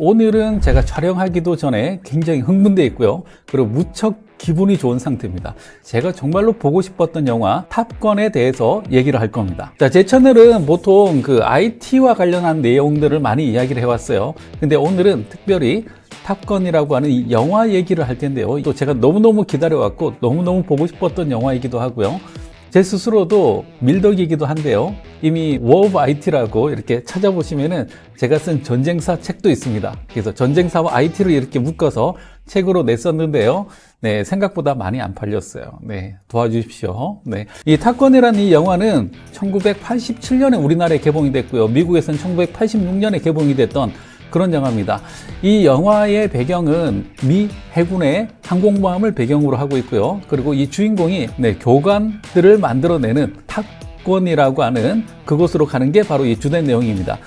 오늘은 제가 촬영하기도 전에 굉장히 흥분되어 있고요. 그리고 무척 기분이 좋은 상태입니다. 제가 정말로 보고 싶었던 영화 탑건에 대해서 얘기를 할 겁니다. 자, 제 채널은 보통 그 IT와 관련한 내용들을 많이 이야기를 해왔어요. 근데 오늘은 특별히 탑건이라고 하는 이 영화 얘기를 할 텐데요. 또 제가 너무너무 기다려왔고 너무너무 보고 싶었던 영화이기도 하고요. 제 스스로도 밀덕이기도 한데요. 이미 War of IT라고 이렇게 찾아보시면은 제가 쓴 전쟁사 책도 있습니다. 그래서 전쟁사와 IT를 이렇게 묶어서 책으로 냈었는데요. 네, 생각보다 많이 안 팔렸어요. 네, 도와주십시오. 네. 이 탑건이라는 이 영화는 1987년에 우리나라에 개봉이 됐고요. 미국에서는 1986년에 개봉이 됐던 그런 영화입니다. 이 영화의 배경은 미 해군의 항공모함을 배경으로 하고 있고요. 그리고 이 주인공이 교관들을 만들어내는 탑건이라고 하는 그곳으로 가는 게 바로 이 주된 내용입니다.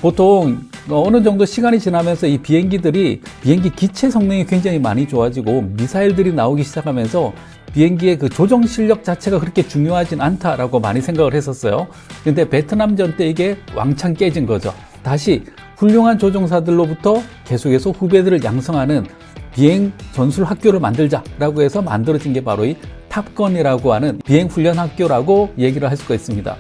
보통 어느 정도 시간이 지나면서 이 비행기 기체 성능이 굉장히 많이 좋아지고 미사일들이 나오기 시작하면서 비행기의 그 조종 실력 자체가 그렇게 중요하진 않다라고 많이 생각을 했었어요. 근데 베트남전 때 이게 왕창 깨진 거죠. 다시 훌륭한 조종사들로부터 계속해서 후배들을 양성하는 비행 전술 학교를 만들자라고 해서 만들어진 게 바로 이 탑건이라고 하는 비행 훈련 학교라고 얘기를 할 수가 있습니다.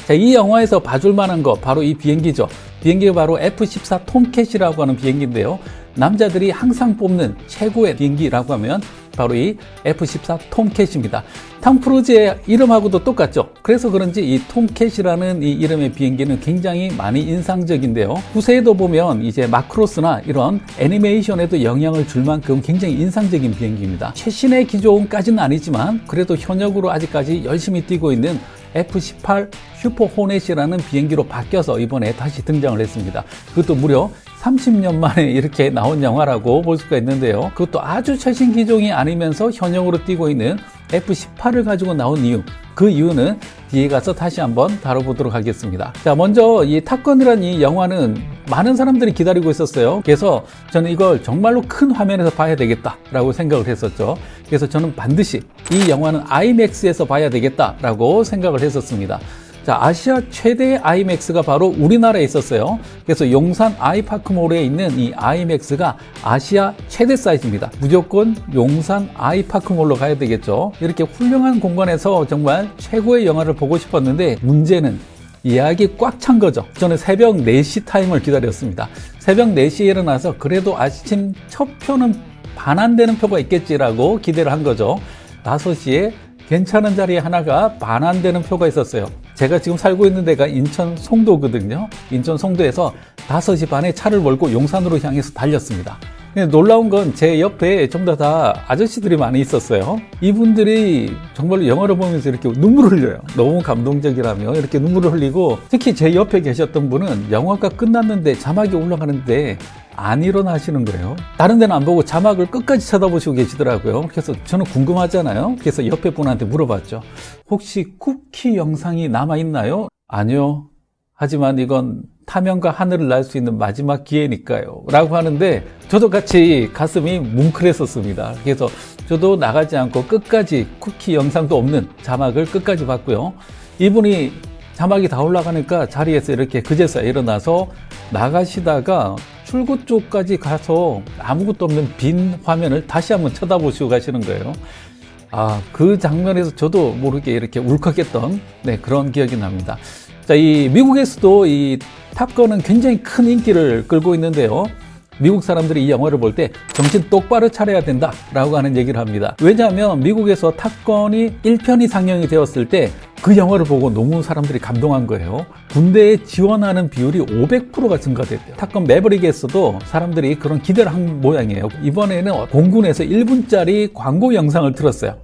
자, 이 영화에서 봐줄 만한 거 바로 이 비행기죠. 비행기가 바로 F-14 톰캣이라고 하는 비행기인데요. 남자들이 항상 뽑는 최고의 비행기라고 하면 바로 이 F-14 톰캣입니다. 톰 크루즈의 이름하고도 똑같죠. 그래서 그런지 이 톰캣이라는 이 이름의 비행기는 굉장히 많이 인상적인데요. 후세에도 보면 이제 마크로스나 이런 애니메이션에도 영향을 줄 만큼 굉장히 인상적인 비행기입니다. 최신의 기종까지는 아니지만 그래도 현역으로 아직까지 열심히 뛰고 있는 F-18 슈퍼 호넷이라는 비행기로 바뀌어서 이번에 다시 등장을 했습니다. 그것도 무려 30년 만에 이렇게 나온 영화라고 볼 수가 있는데요. 그것도 아주 최신 기종이 아니면서 현역으로 뛰고 있는 F-18을 가지고 나온 이유, 그 이유는 뒤에 가서 다시 한번 다뤄보도록 하겠습니다. 자, 먼저 이 탑건이라는 이 영화는 많은 사람들이 기다리고 있었어요. 그래서 저는 이걸 정말로 큰 화면에서 봐야 되겠다라고 생각을 했었죠. 그래서 저는 반드시 이 영화는 IMAX에서 봐야 되겠다라고 생각을 했었습니다. 자, 아시아 최대의 IMAX가 바로 우리나라에 있었어요. 그래서 용산 아이파크몰에 있는 이 IMAX가 아시아 최대 사이즈입니다. 무조건 용산 아이파크몰로 가야 되겠죠. 이렇게 훌륭한 공간에서 정말 최고의 영화를 보고 싶었는데 문제는 예약이 꽉 찬 거죠. 저는 새벽 4시 타임을 기다렸습니다. 새벽 4시에 일어나서 그래도 아침 첫 표는 반 안 되는 표가 있겠지라고 기대를 한 거죠. 5시에 괜찮은 자리에 하나가 반 안 되는 표가 있었어요. 제가 지금 살고 있는 데가 인천 송도거든요. 인천 송도에서 5시 반에 차를 몰고 용산으로 향해서 달렸습니다. 근데 놀라운 건 제 옆에 전부 다 아저씨들이 많이 있었어요. 이분들이 정말로 영화를 보면서 이렇게 눈물을 흘려요. 너무 감동적이라며 이렇게 눈물을 흘리고, 특히 제 옆에 계셨던 분은 영화가 끝났는데 자막이 올라가는데 안 일어나시는 거예요. 다른 데는 안 보고 자막을 끝까지 쳐다보시고 계시더라고요. 그래서 저는 궁금하잖아요. 그래서 옆에 분한테 물어봤죠. 혹시 쿠키 영상이 남아있나요? 아니요. 하지만 이건 타면과 하늘을 날 수 있는 마지막 기회니까요 라고 하는데 저도 같이 가슴이 뭉클했었습니다. 그래서 저도 나가지 않고 끝까지 쿠키 영상도 없는 자막을 끝까지 봤고요. 이분이 자막이 다 올라가니까 자리에서 이렇게 그제서야 일어나서 나가시다가 출구 쪽까지 가서 아무것도 없는 빈 화면을 다시 한번 쳐다보시고 가시는 거예요. 아, 그 장면에서 저도 모르게 이렇게 울컥했던 그런 기억이 납니다. 자, 이 미국에서도 이 탑건은 굉장히 큰 인기를 끌고 있는데요. 미국 사람들이 이 영화를 볼 때 정신 똑바로 차려야 된다라고 하는 얘기를 합니다. 왜냐하면 미국에서 탑건이 1편이 상영이 되었을 때 그 영화를 보고 너무 사람들이 감동한 거예요. 군대에 지원하는 비율이 500%가 증가됐대요. 탑건 매버릭에서도 사람들이 그런 기대를 한 모양이에요. 이번에는 공군에서 1분짜리 광고 영상을 틀었어요.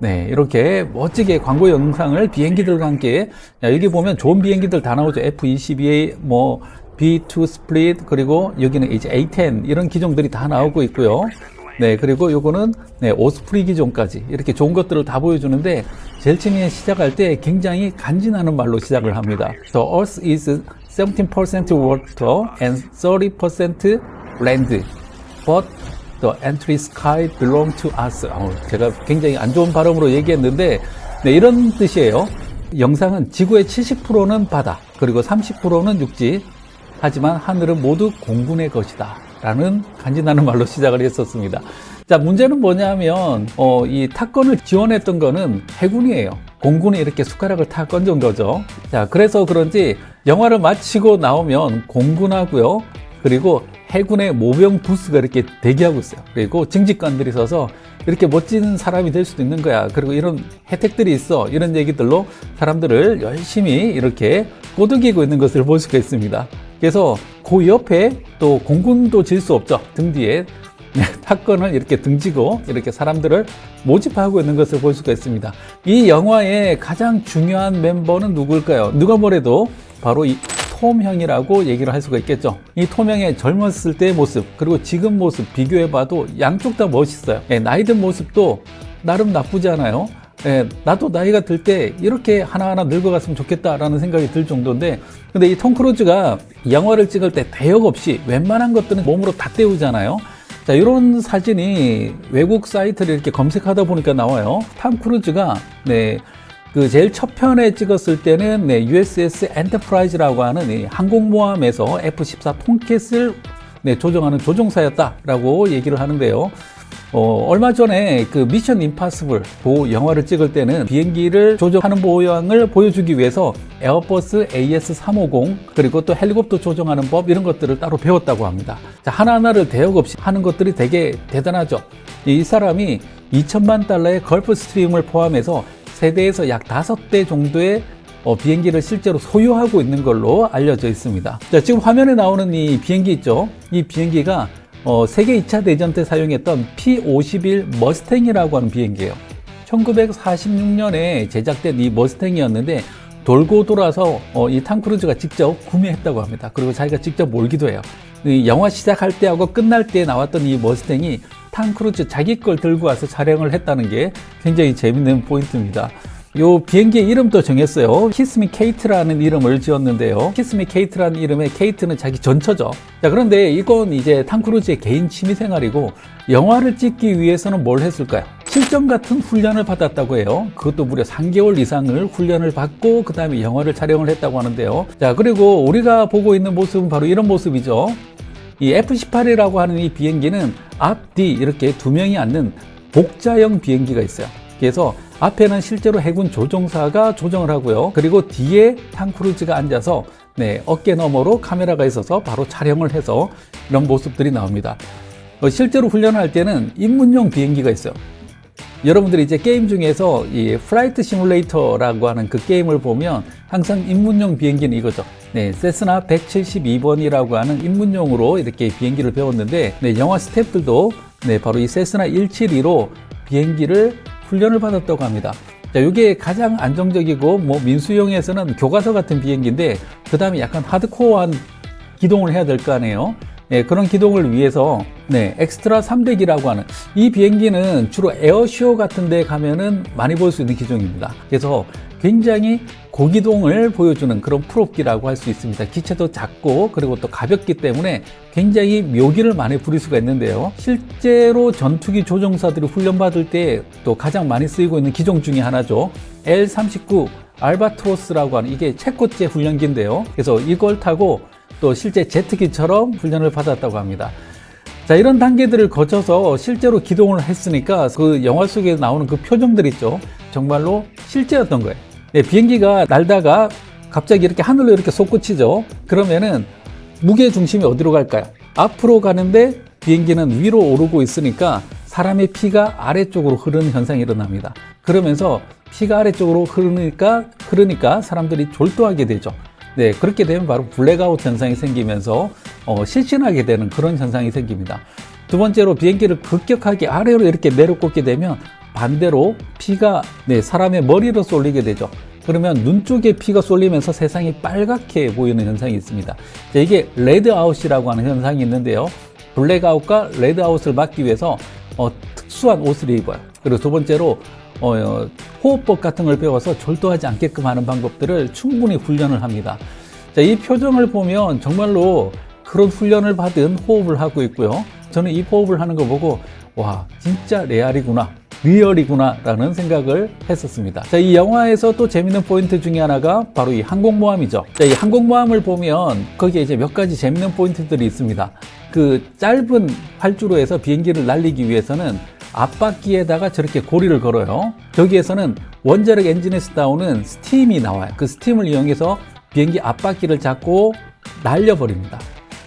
네, 이렇게 멋지게 광고 영상을 비행기들과 함께, 여기 보면 좋은 비행기들 다 나오죠. F-22A, B2 스플릿, 그리고 여기는 이제 A-10 이런 기종들이 다 나오고 있고요. 네, 그리고 요거는 오스프리 기종까지 이렇게 좋은 것들을 다 보여주는데 제일 처음에 시작할 때 굉장히 간지나는 말로 시작을 합니다. The Earth is 17% water and 30% land, but the entry sky belong to us. 제가 굉장히 안 좋은 발음으로 얘기했는데 이런 뜻이에요. 영상은 지구의 70%는 바다, 그리고 30%는 육지, 하지만 하늘은 모두 공군의 것이다 라는 간지나는 말로 시작을 했었습니다. 자, 문제는 뭐냐면 이 탑건을 지원했던 거는 해군이에요. 공군이 이렇게 숟가락을 탁 건진 거죠. 자, 그래서 그런지 영화를 마치고 나오면 공군하고요, 그리고 해군의 모병 부스가 이렇게 대기하고 있어요. 그리고 징집관들이 서서 이렇게 멋진 사람이 될 수도 있는 거야, 그리고 이런 혜택들이 있어, 이런 얘기들로 사람들을 열심히 이렇게 꼬드기고 있는 것을 볼 수가 있습니다. 그래서 그 옆에 또 공군도 질 수 없죠. 등 뒤에 탑건을 이렇게 등지고 이렇게 사람들을 모집하고 있는 것을 볼 수가 있습니다. 이 영화의 가장 중요한 멤버는 누굴까요? 누가 뭐래도 바로 이 톰 형이라고 얘기를 할 수가 있겠죠. 이 톰 형의 젊었을 때의 모습, 그리고 지금 모습 비교해봐도 양쪽 다 멋있어요. 나이 든 모습도 나름 나쁘지 않아요. 나도 나이가 들 때 이렇게 하나하나 늙어갔으면 좋겠다라는 생각이 들 정도인데, 근데 이 톰 크루즈가 영화를 찍을 때 대역 없이 웬만한 것들은 몸으로 다 때우잖아요. 자, 이런 사진이 외국 사이트를 이렇게 검색하다 보니까 나와요. 톰 크루즈가 그 제일 첫 편에 찍었을 때는 USS 엔터프라이즈라고 하는 이 항공모함에서 F-14 통켓을 조종하는 조종사였다라고 얘기를 하는데요. 얼마 전에 그 미션 임파서블 그 영화를 찍을 때는 비행기를 조종하는 모양을 보여주기 위해서 에어버스 AS350 그리고 또 헬리콥터 조종하는 법, 이런 것들을 따로 배웠다고 합니다. 자, 하나하나를 대역 없이 하는 것들이 되게 대단하죠. 이 사람이 2천만 달러의 걸프 스트림을 포함해서 세대에서 약 5대 정도의 비행기를 실제로 소유하고 있는 걸로 알려져 있습니다. 자, 지금 화면에 나오는 이 비행기 있죠? 이 비행기가 세계 2차 대전 때 사용했던 P-51 머스탱이라고 하는 비행기예요. 1946년에 제작된 이 머스탱이었는데 돌고 돌아서 이 톰 크루즈가 직접 구매했다고 합니다. 그리고 자기가 직접 몰기도 해요. 이 영화 시작할 때하고 끝날 때 나왔던 이 머스탱이 톰 크루즈 자기 걸 들고 와서 촬영을 했다는 게 굉장히 재밌는 포인트입니다. 요 비행기의 이름도 정했어요. 키스미 케이트라는 이름을 지었는데요. 키스미 케이트라는 이름의 케이트는 자기 전처죠. 자, 그런데 이건 이제 톰 크루즈의 개인 취미생활이고, 영화를 찍기 위해서는 뭘 했을까요? 실전 같은 훈련을 받았다고 해요. 그것도 무려 3개월 이상을 훈련을 받고 그 다음에 영화를 촬영을 했다고 하는데요. 자, 그리고 우리가 보고 있는 모습은 바로 이런 모습이죠. 이 F-18이라고 하는 이 비행기는 앞뒤 이렇게 두 명이 앉는 복자형 비행기가 있어요. 그래서 앞에는 실제로 해군 조종사가 조정을 하고요. 그리고 뒤에 톰 크루즈가 앉아서 어깨 너머로 카메라가 있어서 바로 촬영을 해서 이런 모습들이 나옵니다. 실제로 훈련할 때는 입문용 비행기가 있어요. 여러분들이 이제 게임 중에서 이 플라이트 시뮬레이터라고 하는 그 게임을 보면 항상 입문용 비행기는 이거죠. 세스나 172번이라고 하는 입문용으로 이렇게 비행기를 배웠는데, 영화 스태프들도 바로 이 세스나 172로 비행기를 훈련을 받았다고 합니다. 자, 이게 가장 안정적이고 민수용에서는 교과서 같은 비행기인데, 그 다음에 약간 하드코어한 기동을 해야 될 거 아니에요. 그런 기동을 위해서 엑스트라 300이라고 하는 이 비행기는 주로 에어쇼 같은 데 가면은 많이 볼 수 있는 기종입니다. 그래서 굉장히 고기동을 보여주는 그런 프롭기라고 할 수 있습니다. 기체도 작고 그리고 또 가볍기 때문에 굉장히 묘기를 많이 부릴 수가 있는데요. 실제로 전투기 조종사들이 훈련받을 때 또 가장 많이 쓰이고 있는 기종 중에 하나죠. L-39 알바트로스라고 하는, 이게 체코제 훈련기인데요. 그래서 이걸 타고 또 실제 제트기처럼 훈련을 받았다고 합니다. 자, 이런 단계들을 거쳐서 실제로 기동을 했으니까 그 영화 속에 나오는 그 표정들 있죠. 정말로 실제였던 거예요. 비행기가 날다가 갑자기 이렇게 하늘로 이렇게 솟구치죠. 그러면은 무게 중심이 어디로 갈까요? 앞으로 가는데 비행기는 위로 오르고 있으니까 사람의 피가 아래쪽으로 흐르는 현상이 일어납니다. 그러면서 피가 아래쪽으로 흐르니까 사람들이 졸도하게 되죠. 그렇게 되면 바로 블랙아웃 현상이 생기면서 실신하게 되는 그런 현상이 생깁니다. 두 번째로, 비행기를 급격하게 아래로 이렇게 내려꽂게 되면 반대로 피가 사람의 머리로 쏠리게 되죠. 그러면 눈 쪽에 피가 쏠리면서 세상이 빨갛게 보이는 현상이 있습니다. 자, 이게 레드아웃이라고 하는 현상이 있는데요. 블랙아웃과 레드아웃을 막기 위해서 특수한 옷을 입어요. 그리고 두 번째로 호흡법 같은 걸 배워서 졸도하지 않게끔 하는 방법들을 충분히 훈련을 합니다. 자, 이 표정을 보면 정말로 그런 훈련을 받은 호흡을 하고 있고요. 저는 이 호흡을 하는 거 보고 와, 진짜 레알이구나 리얼이구나 라는 생각을 했었습니다. 자, 이 영화에서 또 재밌는 포인트 중에 하나가 바로 이 항공모함이죠. 자, 이 항공모함을 보면 거기에 이제 몇 가지 재밌는 포인트들이 있습니다. 그 짧은 활주로 해서 비행기를 날리기 위해서는 앞바퀴에다가 저렇게 고리를 걸어요. 저기에서는 원자력 엔진에서 나오는 스팀이 나와요. 그 스팀을 이용해서 비행기 앞바퀴를 잡고 날려버립니다.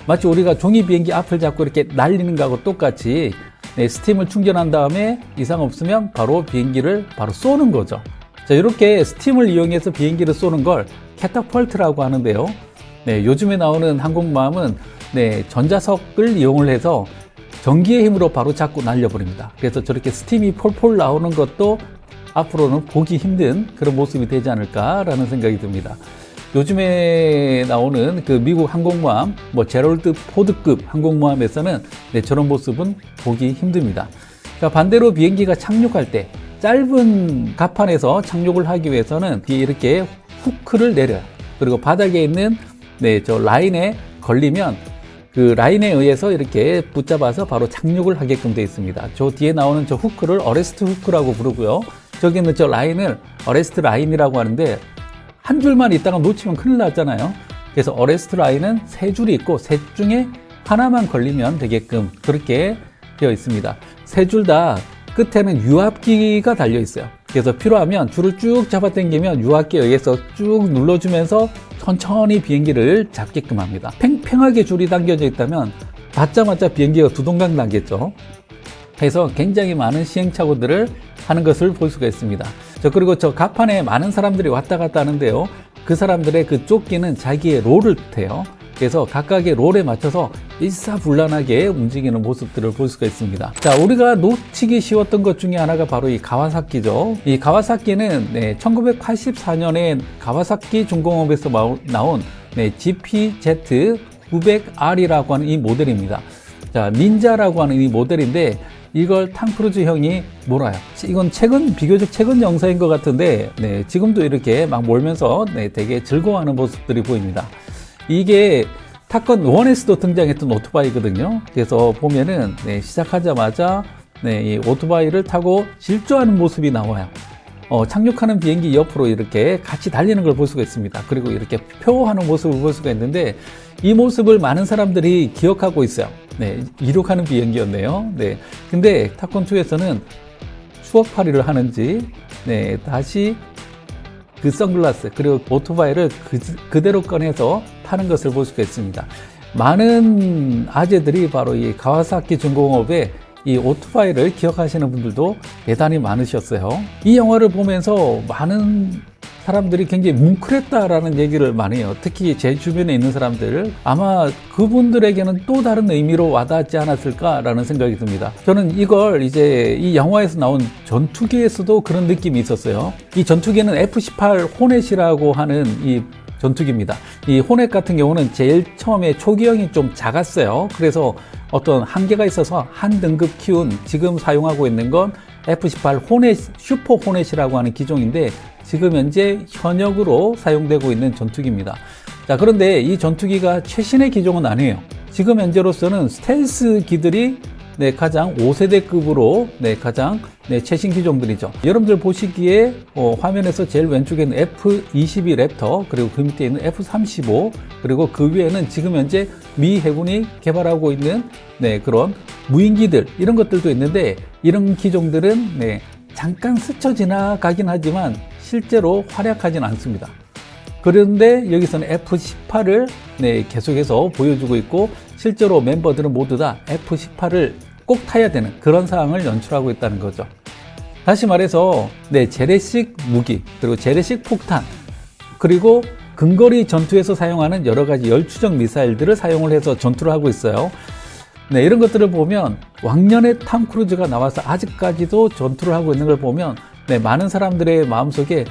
마치 우리가 종이 비행기 앞을 잡고 이렇게 날리는 거하고 똑같이 스팀을 충전한 다음에 이상 없으면 바로 비행기를 바로 쏘는 거죠. 자, 이렇게 스팀을 이용해서 비행기를 쏘는 걸 캐터펄트라고 하는데요. 요즘에 나오는 항공모함은 전자석을 이용을 해서 전기의 힘으로 바로 잡고 날려버립니다. 그래서 저렇게 스팀이 폴폴 나오는 것도 앞으로는 보기 힘든 그런 모습이 되지 않을까라는 생각이 듭니다. 요즘에 나오는 그 미국 항공모함, 제럴드 포드급 항공모함에서는 저런 모습은 보기 힘듭니다. 그러니까 반대로 비행기가 착륙할 때 짧은 갑판에서 착륙을 하기 위해서는 이렇게 후크를 내려요. 그리고 바닥에 있는 저 라인에 걸리면 그 라인에 의해서 이렇게 붙잡아서 바로 착륙을 하게끔 되어 있습니다. 저 뒤에 나오는 저 후크를 어레스트 후크라고 부르고요. 저기 있는 저 라인을 어레스트 라인이라고 하는데 한 줄만 있다가 놓치면 큰일 났잖아요. 그래서 어레스트 라인은 세 줄이 있고 셋 중에 하나만 걸리면 되게끔 그렇게 되어 있습니다. 세 줄 다 끝에는 유압기가 달려 있어요. 그래서 필요하면 줄을 쭉 잡아당기면 유압기에 의해서 쭉 눌러주면서 천천히 비행기를 잡게끔 합니다. 팽팽하게 줄이 당겨져 있다면 받자마자 비행기가 두동강 나겠죠. 그래서 굉장히 많은 시행착오들을 하는 것을 볼 수가 있습니다. 그리고 저 갑판에 많은 사람들이 왔다 갔다 하는데요. 그 사람들의 그 조끼는 자기의 롤을 뜻해요. 그래서 각각의 롤에 맞춰서 일사불란하게 움직이는 모습들을 볼 수가 있습니다. 자, 우리가 놓치기 쉬웠던 것 중에 하나가 바로 이 가와사키죠. 이 가와사키는 1984년에 가와사키 중공업에서 나온 GPZ900R이라고 하는 이 모델입니다. 자, 닌자라고 하는 이 모델인데 이걸 탐 크루즈 형이 몰아요. 이건 비교적 최근 영상인 것 같은데 지금도 이렇게 막 몰면서 되게 즐거워하는 모습들이 보입니다. 이게 탑건 1에서도 등장했던 오토바이거든요. 그래서 보면은 시작하자마자 이 오토바이를 타고 질주하는 모습이 나와요. 착륙하는 비행기 옆으로 이렇게 같이 달리는 걸 볼 수가 있습니다. 그리고 이렇게 표하는 모습을 볼 수가 있는데 이 모습을 많은 사람들이 기억하고 있어요. 이륙하는 비행기였네요. 근데 탑건2에서는 추억팔이를 하는지 다시 그 선글라스 그리고 오토바이를 그대로 꺼내서 타는 것을 볼 수가 있습니다. 많은 아재들이 바로 이 가와사키 중공업의 이 오토바이를 기억하시는 분들도 대단히 많으셨어요. 이 영화를 보면서 많은 사람들이 굉장히 뭉클했다라는 얘기를 많이 해요. 특히 제 주변에 있는 사람들, 아마 그분들에게는 또 다른 의미로 와닿지 않았을까라는 생각이 듭니다. 저는 이걸 이제 이 영화에서 나온 전투기에서도 그런 느낌이 있었어요. 이 전투기는 F-18 호넷이라고 하는 이 전투기입니다. 이 호넷 같은 경우는 제일 처음에 초기형이 좀 작았어요. 그래서 어떤 한계가 있어서 한 등급 키운 지금 사용하고 있는 건 F-18 호넷, 슈퍼 호넷이라고 하는 기종인데 지금 현재 현역으로 사용되고 있는 전투기입니다. 자, 그런데 이 전투기가 최신의 기종은 아니에요. 지금 현재로서는 스텔스기들이 가장 5세대급으로 가장 최신 기종들이죠. 여러분들 보시기에 화면에서 제일 왼쪽에 있는 F-22 랩터, 그리고 그 밑에 있는 F-35, 그리고 그 위에는 지금 현재 미 해군이 개발하고 있는 그런 무인기들, 이런 것들도 있는데 이런 기종들은 잠깐 스쳐 지나가긴 하지만 실제로 활약하진 않습니다. 그런데 여기서는 F-18을 계속해서 보여주고 있고 실제로 멤버들은 모두 다 F-18을 꼭 타야 되는 그런 상황을 연출하고 있다는 거죠. 다시 말해서 재래식 무기, 그리고 재래식 폭탄, 그리고 근거리 전투에서 사용하는 여러 가지 열추적 미사일들을 사용을 해서 전투를 하고 있어요. 이런 것들을 보면 왕년에 탐 크루즈가 나와서 아직까지도 전투를 하고 있는 걸 보면 많은 사람들의 마음속에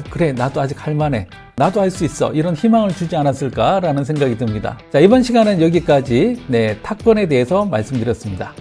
그래, 나도 아직 할만해, 나도 할 수 있어, 이런 희망을 주지 않았을까라는 생각이 듭니다. 자, 이번 시간은 여기까지 탑건에 대해서 말씀드렸습니다.